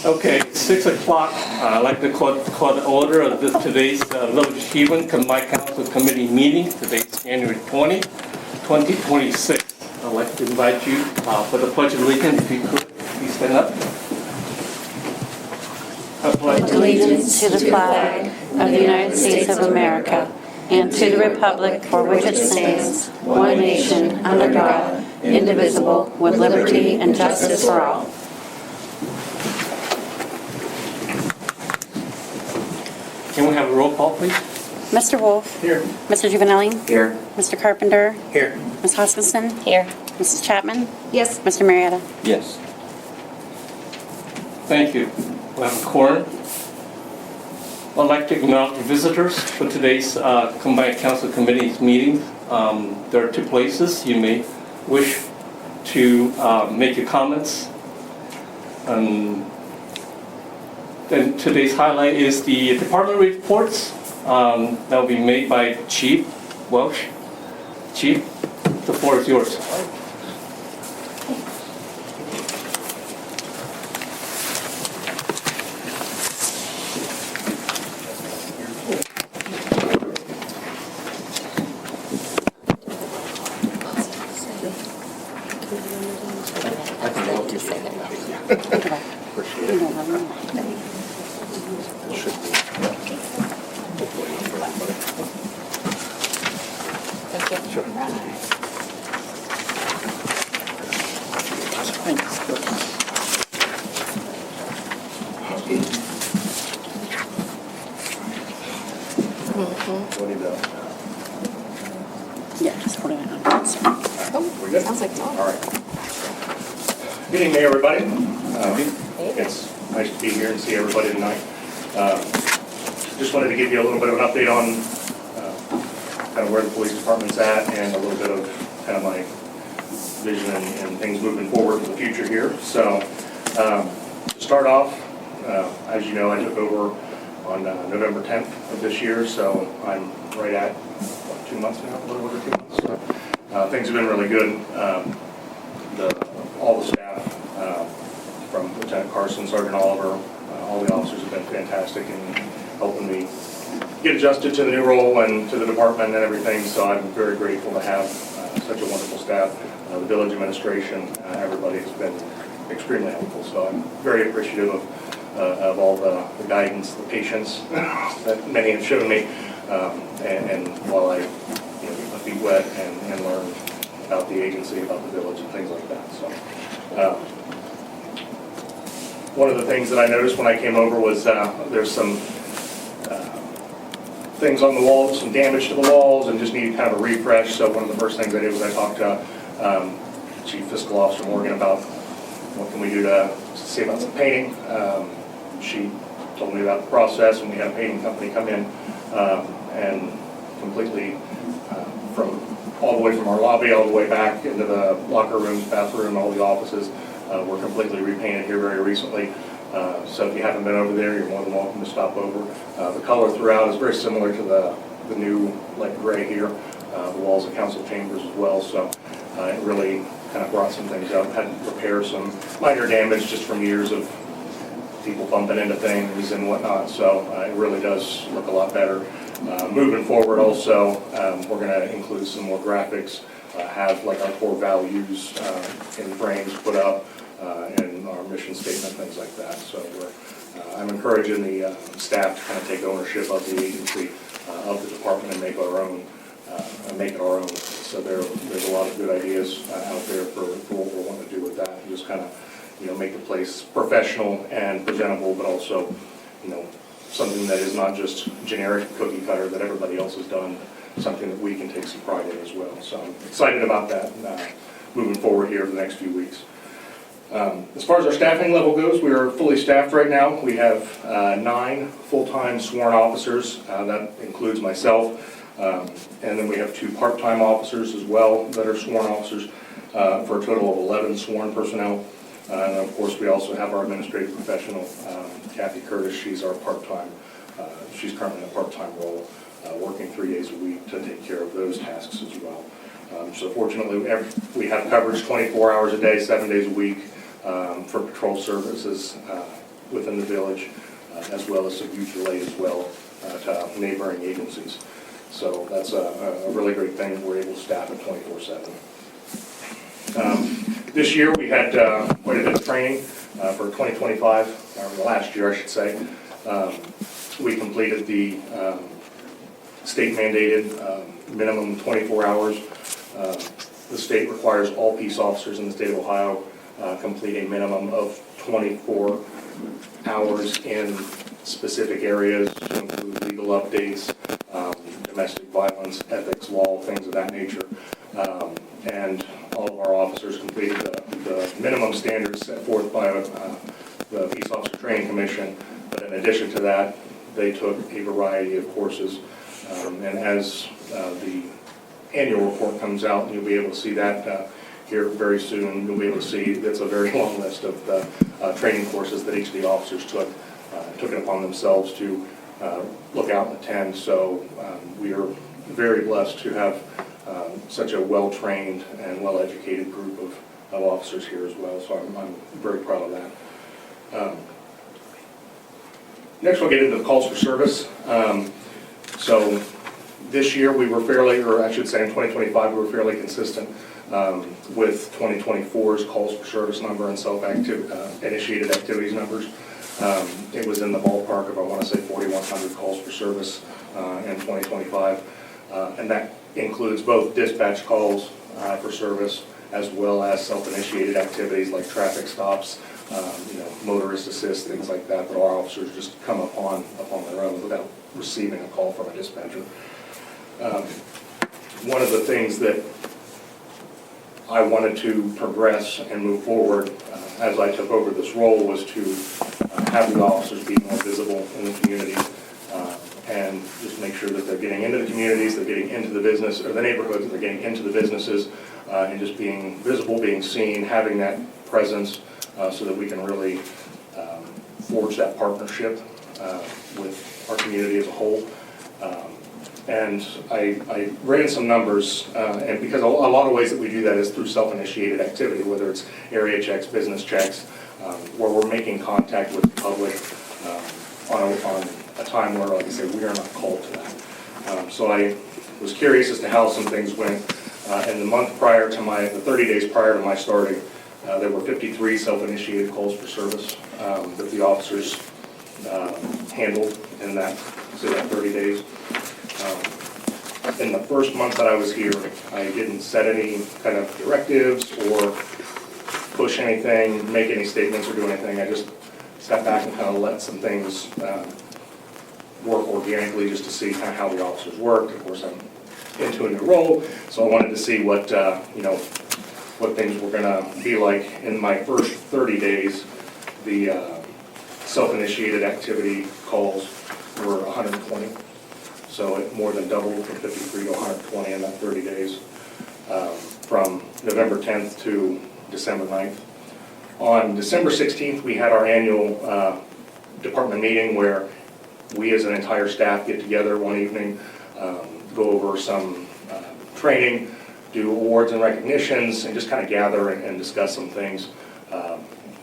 Okay, 6 o'clock. I'd like to call the order of today's Village of Hebron Combined Council Committee meeting. Today's January 20, 2026. I'd like to invite you for the Pledge of Allegiance. If you could, please stand up. I pledge Allegiance to the flag of the United States of America and to the republic for which it stands, one nation, under God, indivisible, with liberty and justice for all. Can we have a roll call, please? Mr. Wolf. Here. Mr. Juvenelli. Here. Mr. Carpenter. Here. Ms. Hoskinson. Here. Mrs. Chapman. Yes. Mr. Marietta. Yes. Thank you. We have a quorum. I'd like to acknowledge visitors for today's Combined Council Committee's meeting. There are two places you may wish to make your comments. Then today's highlight is the department reports that will be made by Chief Welsh. Chief, the floor is yours. Yeah, just put it on. Oh, sounds like it's on. All right. Good evening, everybody. It's nice to be here and see everybody tonight. Just wanted to give you a little bit of an update on kind of where the police department's at and a little bit of kind of my vision and things moving forward in the future here. So to start off, as you know, I took over on November 10th of this year, so I'm right at, what, 2 months now, a little over 2 months. So things have been really good. All the staff, from Lieutenant Carson, Sergeant Oliver, all the officers have been fantastic in helping me get adjusted to the new role and to the department and everything, so I'm very grateful to have such a wonderful staff. The village administration, everybody has been extremely helpful, so I'm very appreciative of all the guidance, the patience that many have shown me, and while I get my feet wet and learn about the agency, about the village and things like that. So one of the things that I noticed when I came over was there's some things on the walls, some damage to the walls, and just needed kind of a refresh. So one of the first things I did was I talked to Chief Fiscal Officer Morgan about what can we do to see about some painting. She told me about the process, and we had a painting company come in and completely from all the way from our lobby all the way back into the locker rooms, bathroom, all the offices were completely repainted here very recently. So if you haven't been over there, you're more than welcome to stop over. The color throughout is very similar to the new light gray here. The walls of council chambers as well. So it really kind of brought some things up. Had to repair some minor damage just from years of people bumping into things and whatnot. So it really does look a lot better. Moving forward also, we're going to include some more graphics, have like our core values in frames put up, and our mission statement, things like that. So I'm encouraging the staff to kind of take ownership of the agency, of the department, and make our own, make it our own. So there's a lot of good ideas out there for what we're wanting to do with that, and just kind of make the place professional and presentable, but also something that is not just generic cookie cutter that everybody else has done, something that we can take some pride in as well. So I'm excited about that moving forward here for the next few weeks. As far as our staffing level goes, we are fully staffed right now. We have 9 full-time sworn officers. That includes myself. And then we have 2 part-time officers as well that are sworn officers for a total of 11 sworn personnel. And of course, we also have our administrative professional, Kathy Curtis. She's our part-time. She's currently in a part-time role, working 3 days a week to take care of those tasks as well. So fortunately, we have coverage 24 hours a day, 7 days a week for patrol services. within the village, as well as some mutual aid as well to neighboring agencies. So that's a really great thing that we're able to staff at 24/7. This year we had quite a bit of training for 2025, or last year I should say. We completed the state mandated minimum 24 hours. The state requires all peace officers in the state of Ohio complete a minimum of 24 hours in specific areas to include legal updates, domestic violence, ethics, law, things of that nature. And all of our officers completed the minimum standards set forth by the Peace Officer Training Commission. But in addition to that, they took a variety of courses. And as the annual report comes out, you'll be able to see that here very soon. You'll be able to see that's a very long list of the training courses that each of the officers took it upon themselves to look out and attend. So we are very blessed to have such a well-trained and well-educated group of officers here as well. So I'm very proud of that. Next, we'll get into the calls for service. So this year we were fairly, or I should say in 2025, we were fairly consistent with 2024's calls for service number and self-initiated activities numbers. It was in the ballpark of, I want to say, 4,100 calls for service in 2025. And that includes both dispatch calls for service as well as self-initiated activities like traffic stops, motorist assist, things like that our officers just come upon their own without receiving a call from a dispatcher. One of the things that I wanted to progress and move forward as I took over this role was to have the officers be more visible in the community and just make sure that they're getting into the communities, they're getting into the business, or the neighborhoods, they're getting into the businesses, and just being visible, being seen, having that presence so that we can really forge that partnership with our community as a whole. And I ran some numbers, and because a lot of ways that we do that is through self-initiated activity, whether it's area checks, business checks, where we're making contact with the public on a time where, like I said, we are not called to that. So I was curious as to how some things went. In the month prior to the 30 days prior to my starting, there were 53 self-initiated calls for service that the officers handled in that 30 days. In the first month that I was here, I didn't set any kind of directives or push anything, make any statements or do anything. I just sat back and kind of let some things work organically just to see kind of how the officers worked. Of course, I'm into a new role, so I wanted to see what things were going to be like in my first 30 days. The self-initiated activity calls were 120. So it more than doubled from 53 to 120 in that 30 days, from November 10th to December 9th. On December 16th, we had our annual department meeting where we as an entire staff get together one evening, go over some training, do awards and recognitions, and just kind of gather and discuss some things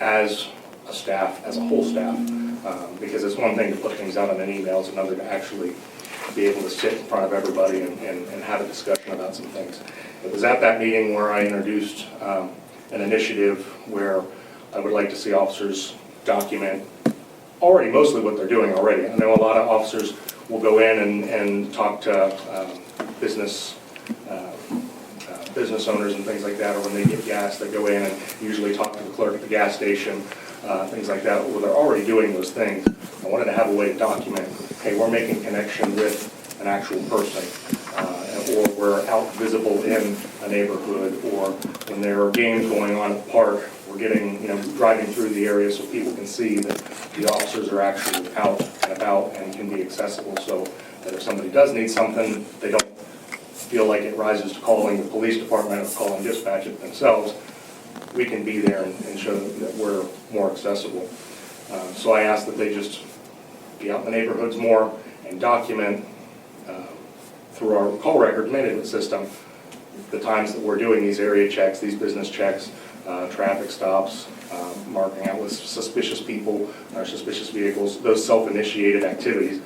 as a staff, as a whole staff, because it's one thing to put things out on an email, it's another to actually be able to sit in front of everybody and have a discussion about some things. It was at that meeting where I introduced an initiative where I would like to see officers document already mostly what they're doing already. I know a lot of officers will go in and talk to business owners and things like that, or when they get gas, they go in and usually talk to the clerk at the gas station, things like that, where they're already doing those things. I wanted to have a way to document, hey, we're making connection with an actual person, or we're out visible in a neighborhood, or when there are games going on at the park, we're getting, driving through the area so people can see that the officers are actually out and about and can be accessible, so that if somebody does need something, they don't feel like it rises to calling the police department or calling dispatch it themselves. We can be there and show them that we're more accessible. So I asked that they just be out in the neighborhoods more and document through our call records management system the times that we're doing these area checks, these business checks, traffic stops, marking out with suspicious people or suspicious vehicles, those self-initiated activities.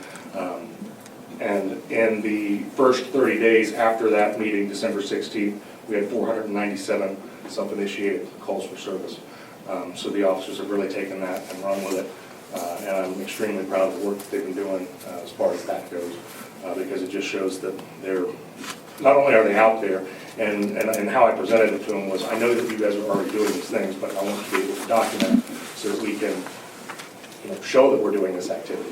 And in the first 30 days after that meeting, December 16th, we had 497 self-initiated calls for service. So the officers have really taken that and run with it. And I'm extremely proud of the work that they've been doing as far as that goes, because it just shows that they're, not only are they out there, and how I presented it to them was, I know that you guys are already doing these things, but I want to be able to document so that we can, show that we're doing this activity.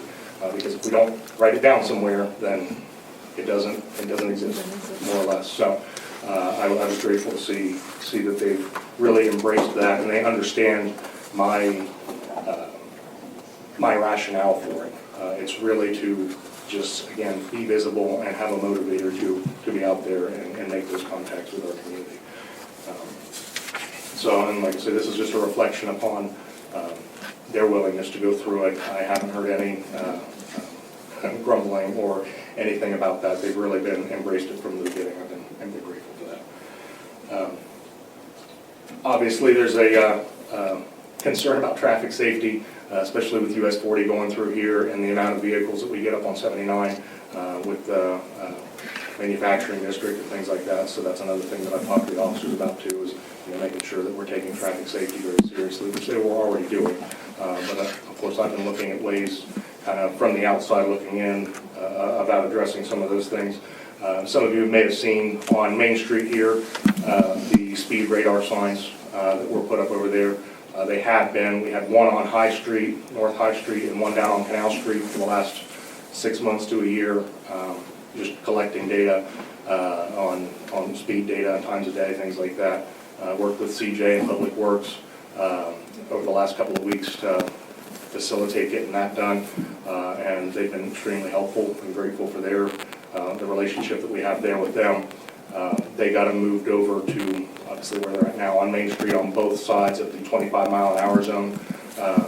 Because if we don't write it down somewhere, then it doesn't exist, more or less. So I was grateful to see that they've really embraced that, and they understand my rationale for it. It's really to just, again, be visible and have a motivator to be out there and make those contacts with our community. So, and like I said, this is just a reflection upon their willingness to go through it. I haven't heard any grumbling or anything about that. They've really embraced it from the beginning. I've been grateful for that. Obviously, there's a concern about traffic safety, especially with US 40 going through here and the amount of vehicles that we get up on 79 with the manufacturing district and things like that. So that's another thing that I've talked to the officers about too, is making sure that we're taking traffic safety very seriously, which they were already doing. But of course, I've been looking at ways kind of from the outside looking in about addressing some of those things. Some of you may have seen on Main Street here the speed radar signs that were put up over there. We had one on High Street, North High Street, and one down on Canal Street for the last 6 months to a year, just collecting data on speed data, times a day, things like that. Worked with CJ and Public Works over the last couple of weeks to facilitate getting that done, and they've been extremely helpful. I'm grateful for the relationship that we have there with them. They got them moved over to obviously where they're at now on Main Street on both sides of the 25-mile-an-hour zone.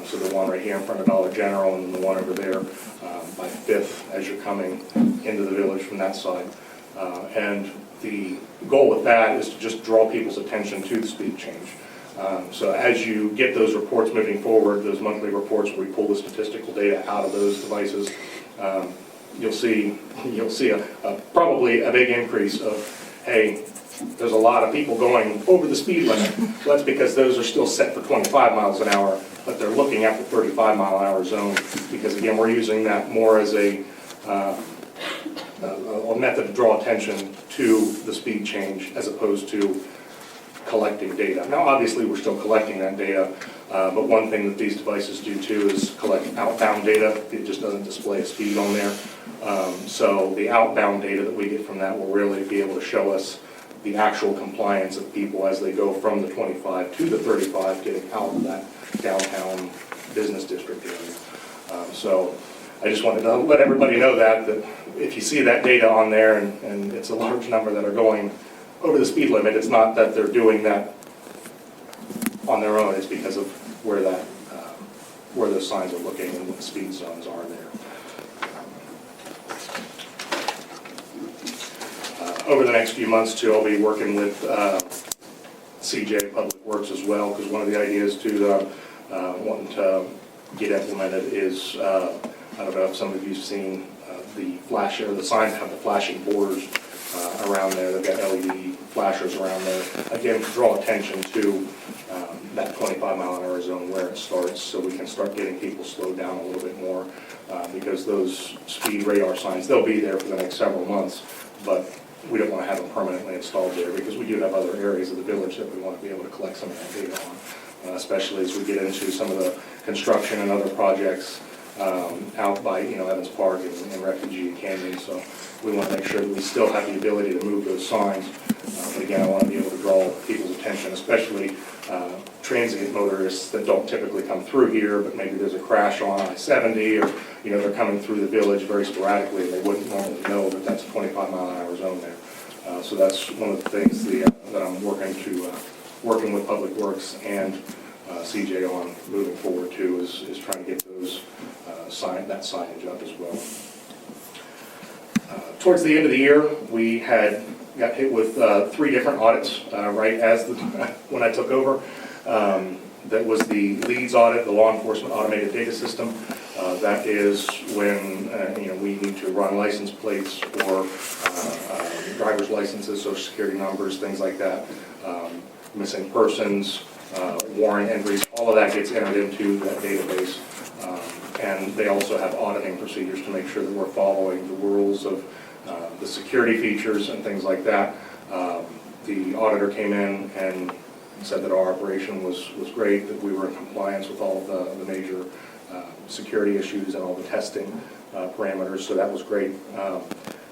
So the one right here in front of Dollar General and the one over there by 5th as you're coming into the village from that side. And the goal with that is to just draw people's attention to the speed change. So as you get those reports moving forward, those monthly reports where we pull the statistical data out of those devices, you'll see probably a big increase of, hey, there's a lot of people going over the speed limit. So that's because those are still set for 25 miles an hour, but they're looking at the 35-mile-an-hour zone, because again, we're using that more as a method to draw attention to the speed change as opposed to collecting data. Now, obviously, we're still collecting that data, but one thing that these devices do too is collect outbound data. It just doesn't display a speed on there. So the outbound data that we get from that will really be able to show us the actual compliance of people as they go from the 25 to the 35, getting out of that downtown business district area. So I just wanted to let everybody know that if you see that data on there, and it's a large number that are going over the speed limit, it's not that they're doing that on their own. It's because of where those signs are looking and what the speed zones are there. Over the next few months too, I'll be working with CJ Public Works as well, because one of the ideas too that I'm wanting to get implemented is, I don't know if some of you've seen the signs that have the flashing borders around there. They've got LED flashers around there. Again, to draw attention to that 25-mile-an-hour zone where it starts, so we can start getting people slowed down a little bit more, because those speed radar signs, they'll be there for the next several months, but we don't want to have them permanently installed there, because we do have other areas of the village that we want to be able to collect some of that data on, especially as we get into some of the construction and other projects out by Evans Park and Refugee Canyon. So we want to make sure that we still have the ability to move those signs. But again, I want to be able to draw people's attention, especially transient motorists that don't typically come through here, but maybe there's a crash on I-70, or they're coming through the village very sporadically, and they wouldn't normally know that that's a 25-mile-an-hour zone there. So that's one of the things that I'm working with Public Works and CJ on moving forward too, is trying to get those that signage up as well. Towards the end of the year, we got hit with 3 different audits right as when I took over. That was the LEADS audit, the Law Enforcement Automated Data System. That is when we need to run license plates or driver's licenses, social security numbers, things like that, missing persons, warrant entries, all of that gets entered into that database. And they also have auditing procedures to make sure that we're following the rules of the security features and things like that. The auditor came in and said that our operation was great, that we were in compliance with all of the major security issues and all the testing parameters, so that was great.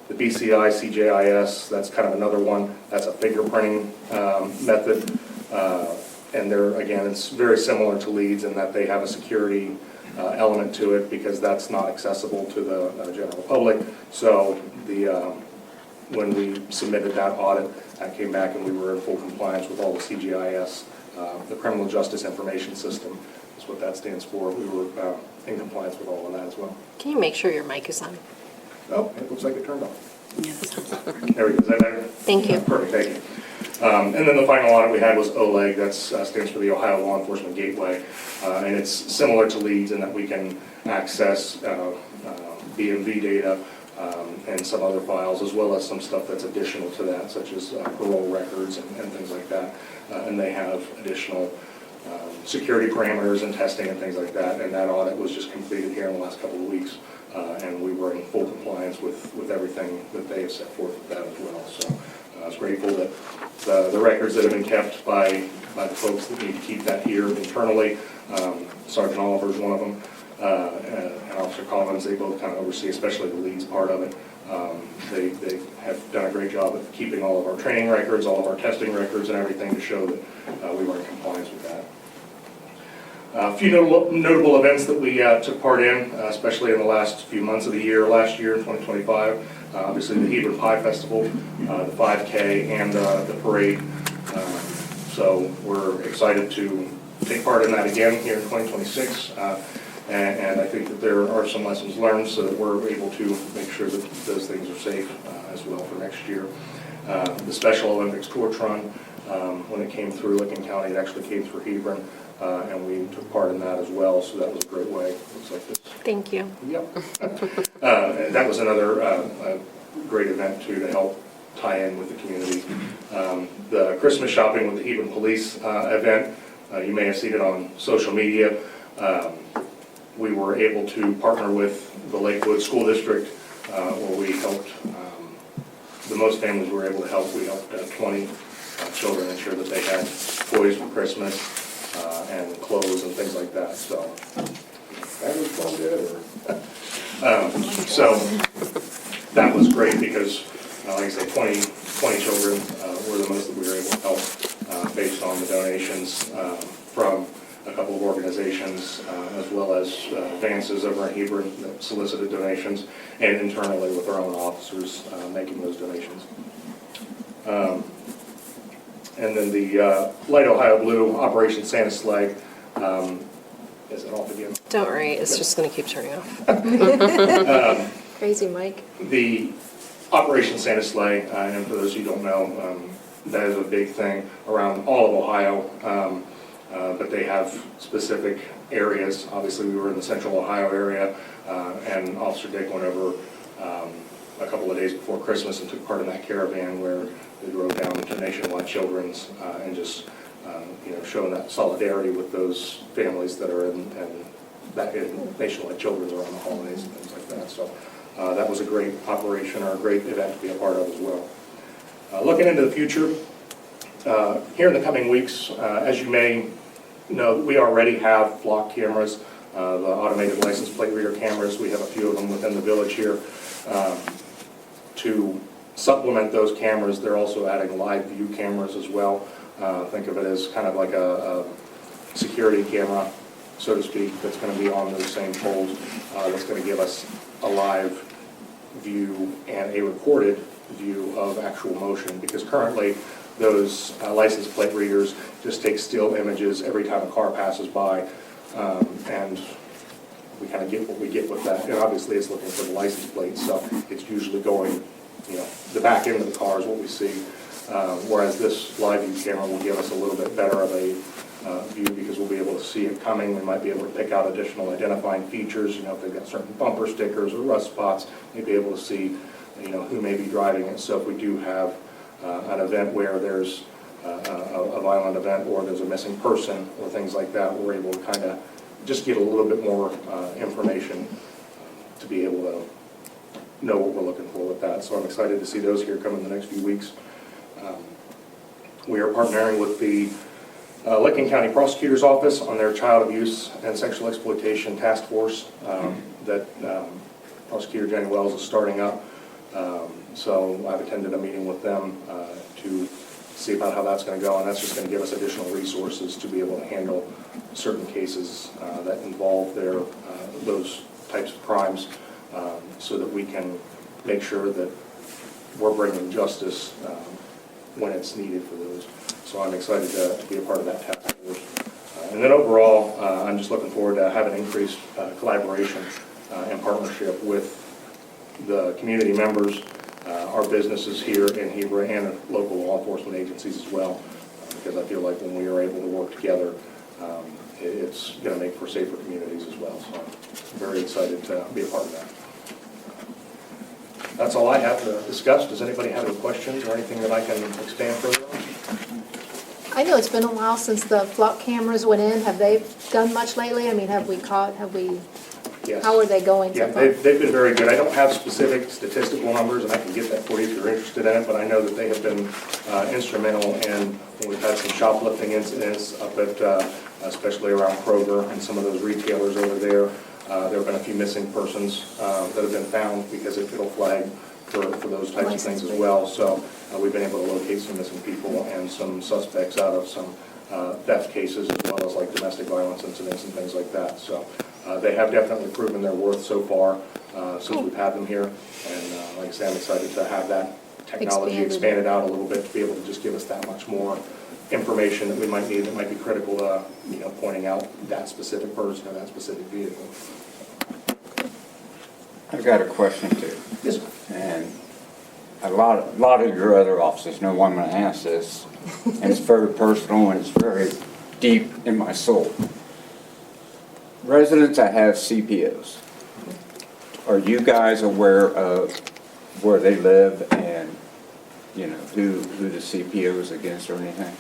The BCI, CJIS, that's kind of another one. That's a fingerprinting method. And there, again, it's very similar to LEADS in that they have a security element to it because that's not accessible to the general public. So when we submitted that audit, that came back and we were in full compliance with all the CGIS, the Criminal Justice Information System is what that stands for. We were in compliance with all of that as well. Can you make sure your mic is on? Oh, it looks like it turned off. There we go. Is that better? Thank you. Perfect, thank you. And then the final audit we had was OLEG, that stands for the Ohio Law Enforcement Gateway. And it's similar to LEADS in that we can access BMV data and some other files, as well as some stuff that's additional to that, such as parole records and things like that. And they have additional security parameters and testing and things like that. And that audit was just completed here in the last couple of weeks. And we were in full compliance with everything that they have set forth with that as well. So I was grateful that the records that have been kept by the folks that need to keep that here internally, Sergeant Oliver is one of them, and Officer Collins, they both kind of oversee, especially the LEADS part of it. They have done a great job of keeping all of our training records, all of our testing records and everything to show that we were in compliance with that. A few notable events that we took part in, especially in the last few months of the year, last year in 2025. Obviously the Hebron Pie Festival, the 5K, and the parade. So we're excited to take part in that again here in 2026. And I think that there are some lessons learned so that we're able to make sure that those things are safe as well for next year. The Special Olympics Torch Run, when it came through Licking County, it actually came through Hebron. And we took part in that as well, so that was a great way. Looks like this. Thank you. Yep. That was another great event too to help tie in with the community. The Christmas shopping with the Hebron Police event, you may have seen it on social media. We were able to partner with the Lakewood School District where we helped, the most families we were able to help, we helped 20 children ensure that they had toys for Christmas. And clothes and things like that, so that was fun, good. So that was great because, like I say, 20 children were the most that we were able to help based on the donations from a couple of organizations, as well as advances over in Hebron that solicited donations, and internally with our own officers making those donations. And then the Light Ohio Blue Operation Santa Sleigh, is it off again? Don't worry, it's just going to keep turning off. Crazy Mike. The Operation Santa Sleigh, and for those who don't know, that is a big thing around all of Ohio, but they have specific areas. Obviously, we were in the central Ohio area, and Officer Dick went over a couple of days before Christmas and took part in that caravan where they drove down to Nationwide Children's and just showing that solidarity with those families that are in Nationwide Children's around the holidays and things like that. So that was a great operation or a great event to be a part of as well. Looking into the future, here in the coming weeks, as you may know, we already have flock cameras, the automated license plate reader cameras. We have a few of them within the village here. To supplement those cameras, they're also adding live view cameras as well. Think of it as kind of like a security camera, so to speak, that's going to be on those same poles. That's going to give us a live view and a recorded view of actual motion, because currently those license plate readers just take still images every time a car passes by, and we kind of get what we get with that. And obviously it's looking for the license plate, so it's usually going, the back end of the car is what we see. Whereas this live view camera will give us a little bit better of a view because we'll be able to see it coming. We might be able to pick out additional identifying features, if they've got certain bumper stickers or rust spots, we'd be able to see, who may be driving it. So if we do have an event where there's a violent event or there's a missing person or things like that, we're able to kind of just get a little bit more information to be able to know what we're looking for with that. So I'm excited to see those here come in the next few weeks. We are partnering with the Licking County Prosecutor's Office on their Child Abuse and Sexual Exploitation Task Force that Prosecutor Jenny Wells is starting up. So I've attended a meeting with them to see about how that's going to go, and that's just going to give us additional resources to be able to handle certain cases that involve those types of crimes, so that we can make sure that we're bringing justice when it's needed for those. So I'm excited to be a part of that task force. And then overall, I'm just looking forward to having increased collaboration and partnership with the community members, our businesses here in Hebron, and local law enforcement agencies as well, because I feel like when we are able to work together, it's going to make for safer communities as well. So I'm very excited to be a part of that. That's all I have to discuss. Does anybody have any questions or anything that I can expand further on? I know it's been a while since the flock cameras went in. Have they done much lately? I mean, have we, Yes. how are they going so Yeah, far? they've been very good. I don't have specific statistical numbers, and I can get that for you if you're interested in it, but I know that they have been instrumental in, we've had some shoplifting incidents up at, especially around Kroger and some of those retailers over there. There have been a few missing persons that have been found because it'll flag for those types of things as well. So we've been able to locate some missing people and some suspects out of some theft cases, as well as like domestic violence incidents and things like that. So they have definitely proven their worth so far since we've had them here. And like I said, I'm excited to have that technology expanded out a little bit to be able to just give us that much more information that we might need that might be critical to, pointing out that specific person or that specific vehicle. I've got a question too. Yes. And a lot of your other officers know why I'm going to ask this, and it's very personal and it's very deep in my soul. Residents that have CPOs, are you guys aware of where they live and, who the CPO is against or anything?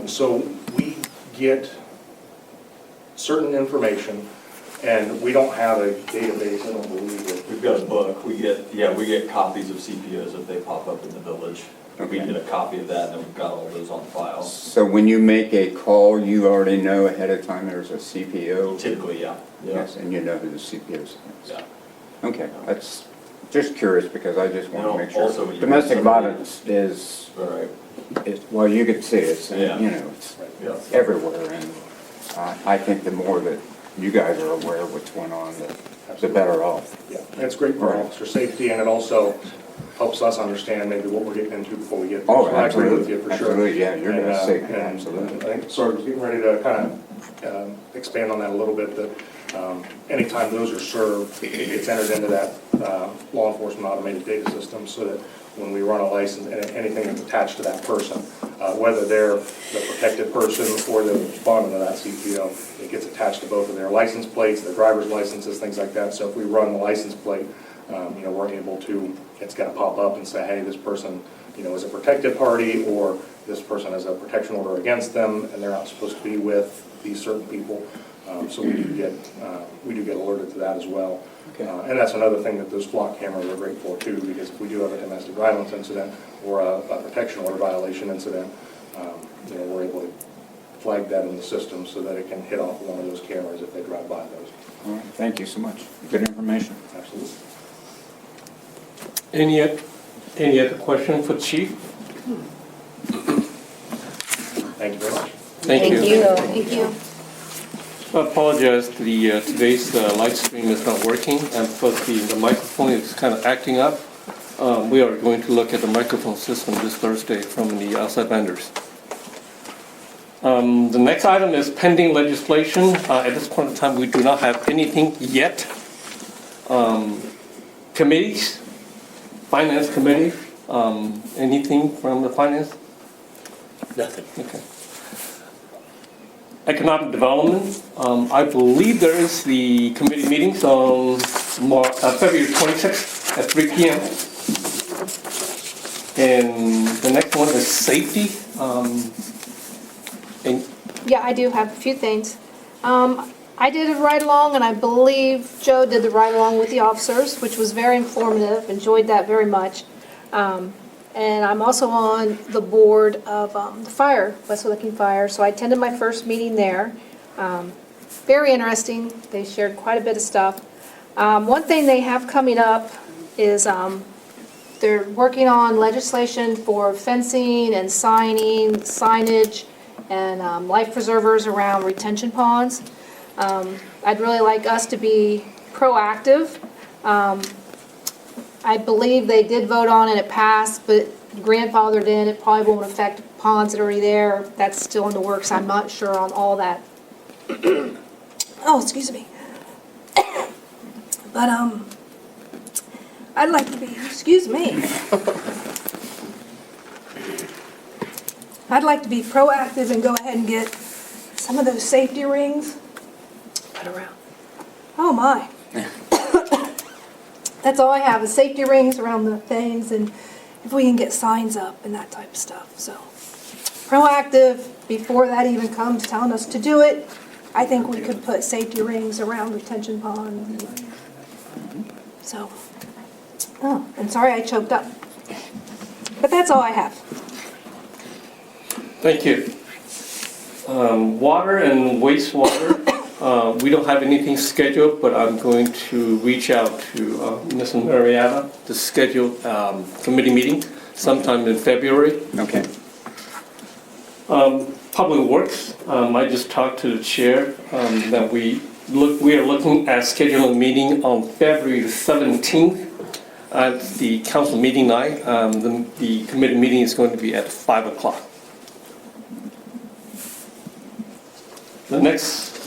So we get certain information, and we don't have a database, I don't believe it. We've got a book. We get copies of CPOs if they pop up in the village. We Okay. get a copy of that, and then we've got all those on file. So when you make a call, you already know ahead of time there's a CPO? Typically, yeah. Yes, and you know who the CPO is against? Yeah. Okay, that's just curious because I just want to And make sure. also when you- Domestic violence is, All right. well, you could see it, Yeah. It's Yeah. everywhere. And I think the more that you guys are aware of what's going on, the better off. Yeah, it's great for Right. officer safety, and it also helps us understand maybe what we're getting into before we get there. Oh, So I agree with you absolutely. for sure. Absolutely, yeah, your And, guys' safety, and absolutely. I think Sergeant was getting ready to kind of expand on that a little bit, that anytime those are served, it's entered into that law enforcement automated data system, so that when we run a license, and anything that's attached to that person, whether they're the protected person or the respondent of that CPO, it gets attached to both of their license plates, their driver's licenses, things like that. So if we run the license plate, we're able to, it's going to pop up and say, hey, this person, is a protected party, or this person has a protection order against them, and they're not supposed to be with these certain people. So we do get alerted to that as well. Okay. And that's another thing that those flock cameras are great for too, because if we do have a domestic violence incident or a protection order violation incident, we're able to flag that in the system so that it can hit off one of those cameras if they drive by those. All right, thank you so much. Good information. Absolutely. Any other question for Chief? Thank you very much. Thank you. Thank you. I apologize, today's live stream is not working, and plus the microphone is kind of acting up. We are going to look at the microphone system this Thursday from the outside vendors. The next item is pending legislation. At this point in time, we do not have anything yet. Committees, Finance Committee, anything from the Finance? Nothing. Okay. Economic Development, I believe there is the committee meetings on February 26th at 3 p.m. And the next one is Safety. And Yeah, I do have a few things. I did a ride-along, and I believe Joe did the ride-along with the officers, which was very informative, enjoyed that very much. And I'm also on the board of the fire, West Licking Fire, so I attended my first meeting there. Very interesting, they shared quite a bit of stuff. One thing they have coming up is they're working on legislation for fencing and signage, and life preservers around retention ponds. I'd really like us to be proactive. I believe they did vote on it, it passed, but grandfathered in, it probably won't affect ponds that are already there. That's still in the works, I'm not sure on all that. Oh, excuse me. But, I'd like to be, excuse me. I'd like to be proactive and go ahead and get some of those safety rings put around. Oh, my. That's all I have, is safety rings around the things, and if we can get signs up and that type of stuff, so. Proactive, before that even comes telling us to do it, I think we could put safety rings around retention ponds. So, oh, I'm sorry I choked up. But that's all I have. thank you. Water and wastewater, we don't have anything scheduled, but I'm going to reach out to Ms. Marietta to schedule committee meeting sometime in February. Okay. Public Works, I just talked to the chair that we are looking at scheduling a meeting on February 17th at the council meeting night. The committee meeting is going to be at 5 o'clock. The next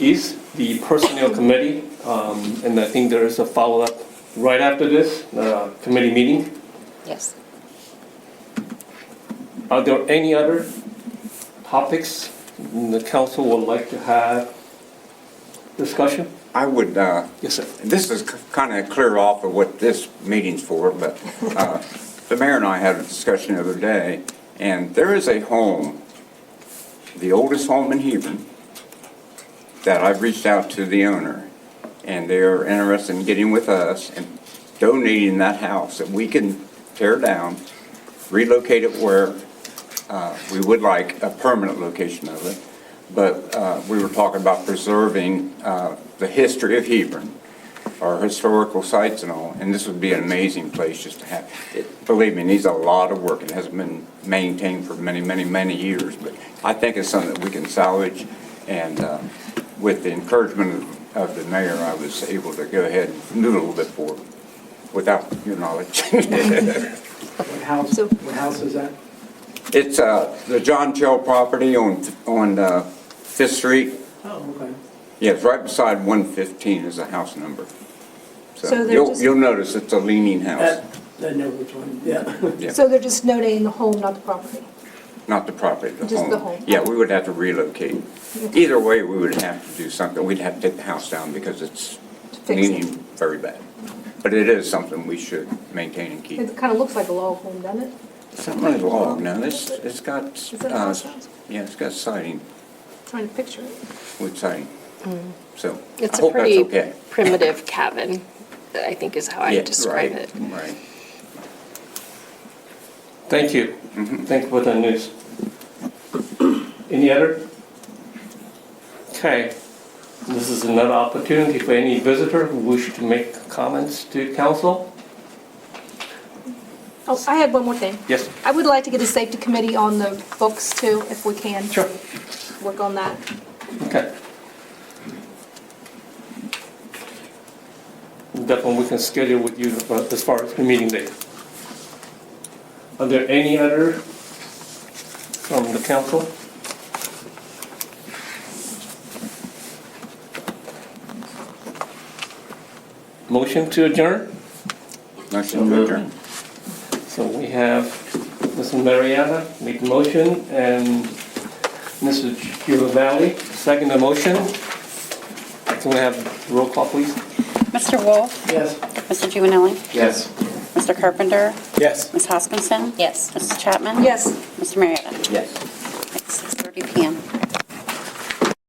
is the Personnel Committee, and I think there is a follow-up right after this committee meeting. Yes. Are there any other topics the council would like to have discussion? I would, Yes, sir. this is kind of clear off of what this meeting's for, but the mayor and I had a discussion the other day, and there is a home, the oldest home in Hebron, that I've reached out to the owner, and they are interested in getting with us and donating that house that we can tear down, relocate it where we would like a permanent location of it. But we were talking about preserving the history of Hebron, our historical sites and all, and this would be an amazing place just to have. Believe me, it needs a lot of work. It hasn't been maintained for many, many, many years, but I think it's something that we can salvage, and with the encouragement of the mayor, I was able to go ahead and do a little bit forward without your knowledge. What house is that? It's the John Chell property on 5th Street. Oh, okay. Yeah, it's right beside 115 is the house number. So So they're you'll, just- you'll notice it's a leaning house, I know which one, yeah. Yeah. So they're just donating the home, not the property? not the property, the home. Just the home. Yeah, we would have to relocate. Either way, we would have to do something. We'd have to take the house down because it's Fix it. leaning very bad. But it is something we should maintain and keep. It kind of looks like a log home, doesn't it? It's not really long now. It's got, Is it a house house? yeah, it's got siding, Trying to picture it. wood siding. So I It's a hope that's pretty okay. primitive cabin, I think is how I Yeah, describe right, it. Right. Thank you. Thank you for the news. Any other? Okay. This is another opportunity for any visitor who wish to make comments to council. Oh, I had one more thing. Yes. I would like to get a safety committee on the books too, if we can. Sure. Work on that. Okay. Definitely we can schedule with you as far as the meeting date. Are there any other from the council? Motion to adjourn? Motion to adjourn. So we have Ms. Marietta make the motion, and Mrs. Giovanelli, second the motion. Can we have roll call, please? Mr. Wolf? Yes. Mr. Giovanelli? Yes. Mr. Carpenter? Yes. Ms. Hoskinson? Yes. Mrs. Chapman? Yes. Mr. Marietta? Yes. At 6:30 PM.